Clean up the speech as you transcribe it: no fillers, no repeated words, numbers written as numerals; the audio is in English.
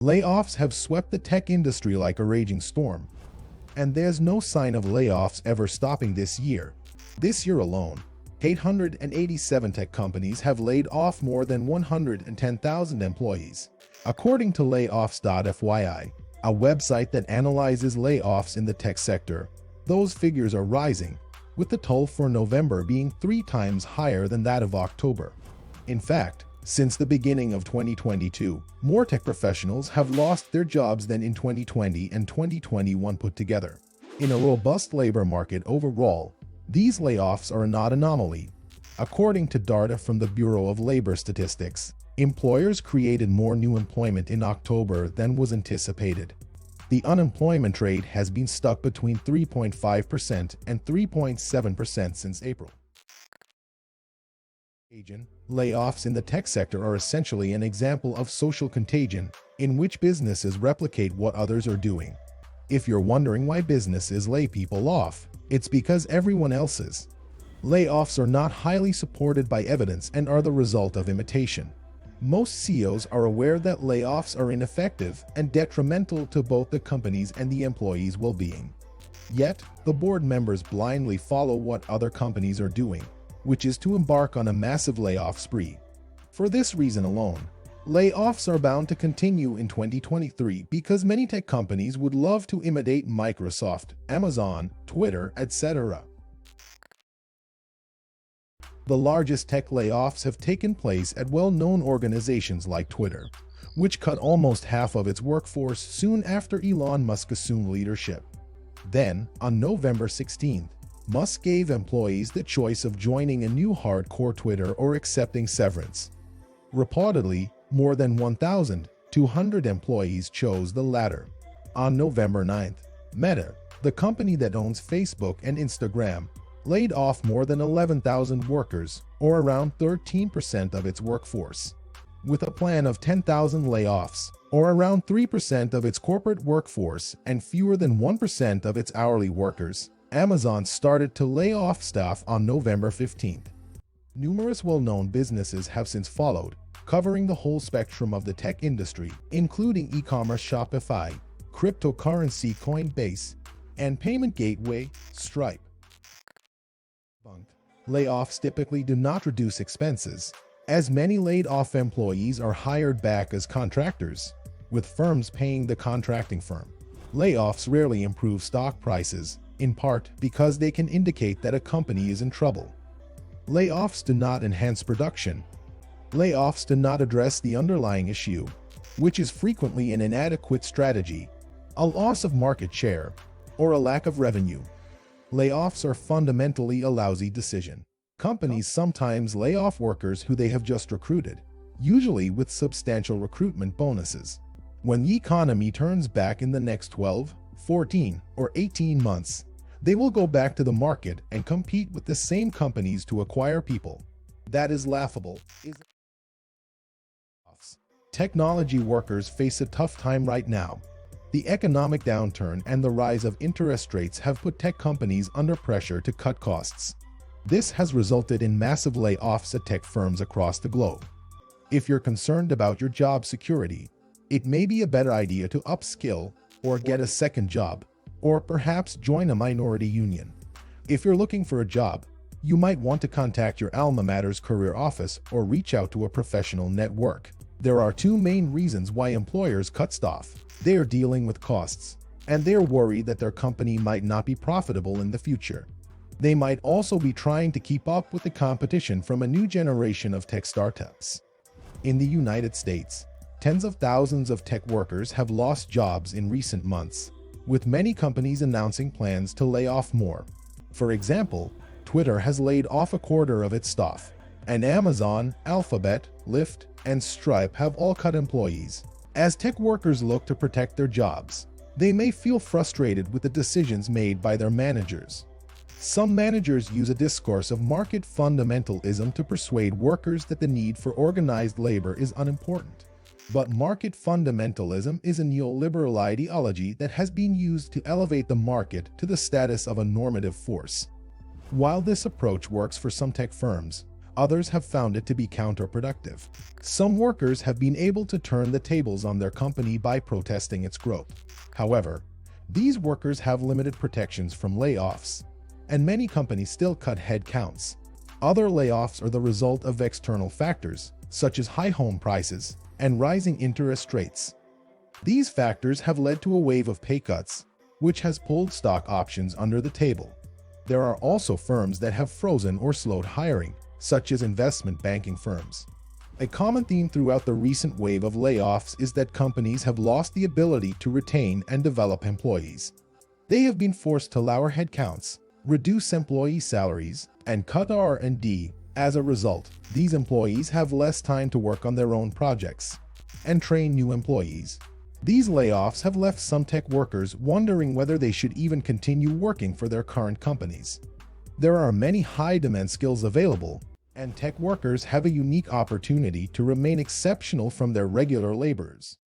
Layoffs have swept the tech industry like a raging storm, and there's no sign of layoffs ever stopping this year. This year alone, 887 tech companies have laid off more than 110,000 employees, according to LAYOFFS.FYI, a website that analyzes layoffs in the tech sector. Those figures are rising, with the toll for November being 3 times higher than that of October. In fact, since the beginning of 2022, more tech professionals have lost their jobs than in 2020 and 2021 put together. In a robust labor market overall, these layoffs are not an anomaly. According to data from the Bureau of Labor Statistics, employers created more new employment in October than was anticipated. The unemployment rate has been stuck between 3.5% and 3.7% since April. Layoffs in the tech sector are essentially an example of social contagion, in which businesses replicate what others are doing. If you're wondering why businesses lay people off, it's because everyone else is. Layoffs are not highly supported by evidence and are the result of imitation. Most CEOs are aware that layoffs are ineffective and detrimental to both the company's and the employees' well-being. Yet, the board members blindly follow what other companies are doing, which is to embark on a massive layoff spree. For this reason alone, layoffs are bound to continue in 2023 because many tech companies would love to imitate Microsoft, Amazon, Twitter, etc. The largest tech layoffs have taken place at well-known organizations like Twitter, which cut almost half of its workforce soon after Elon Musk assumed leadership. Then, on November 16th, Musk gave employees the choice of joining a new hardcore Twitter or accepting severance. Reportedly, more than 1,200 employees chose the latter. On November 9th, Meta, the company that owns Facebook and Instagram, laid off more than 11,000 workers, or around 13% of its workforce. With a plan of 10,000 layoffs, or around 3% of its corporate workforce and fewer than 1% of its hourly workers, Amazon started to lay off staff on November 15th. Numerous well-known businesses have since followed, covering the whole spectrum of the tech industry, including e-commerce Shopify, cryptocurrency Coinbase, and payment gateway Stripe. Layoffs typically do not reduce expenses, as many laid-off employees are hired back as contractors, with firms paying the contracting firm. Layoffs rarely improve stock prices, in part because they can indicate that a company is in trouble. Layoffs do not enhance production. Layoffs do not address the underlying issue, which is frequently an inadequate strategy, a loss of market share, or a lack of revenue. Layoffs are fundamentally a lousy decision. Companies sometimes lay off workers who they have just recruited, usually with substantial recruitment bonuses. When the economy turns back in the next 12, 14, or 18 months, they will go back to the market and compete with the same companies to acquire people. That is laughable. Technology workers face a tough time right now. The economic downturn and the rise of interest rates have put tech companies under pressure to cut costs. This has resulted in massive layoffs at tech firms across the globe. If you're concerned about your job security, it may be a better idea to upskill or get a second job, or perhaps join a minority union. If you're looking for a job, you might want to contact your alma mater's career office or reach out to a professional network. There are 2 main reasons why employers cut staff. They are dealing with costs, and they're worried that their company might not be profitable in the future. They might also be trying to keep up with the competition from a new generation of tech startups. In the United States, tens of thousands of tech workers have lost jobs in recent months, with many companies announcing plans to lay off more. For example, Twitter has laid off a quarter of its staff, and Amazon, Alphabet, Lyft, and Stripe have all cut employees. As tech workers look to protect their jobs, they may feel frustrated with the decisions made by their managers. Some managers use a discourse of market fundamentalism to persuade workers that the need for organized labor is unimportant. But market fundamentalism is a neoliberal ideology that has been used to elevate the market to the status of a normative force. While this approach works for some tech firms, Others have found it to be counterproductive. Some workers have been able to turn the tables on their company by protesting its growth. However, these workers have limited protections from layoffs, and many companies still cut headcounts. Other layoffs are the result of external factors, such as high home prices and rising interest rates. These factors have led to a wave of pay cuts, which has pulled stock options under the table. There are also firms that have frozen or slowed hiring, such as investment banking firms. A common theme throughout the recent wave of layoffs is that companies have lost the ability to retain and develop employees. They have been forced to lower headcounts, reduce employee salaries, and cut R&D. As a result, these employees have less time to work on their own projects and train new employees. These layoffs have left some tech workers wondering whether they should even continue working for their current companies. There are many high-demand skills available, and tech workers have a unique opportunity to remain exceptional from their regular laborers.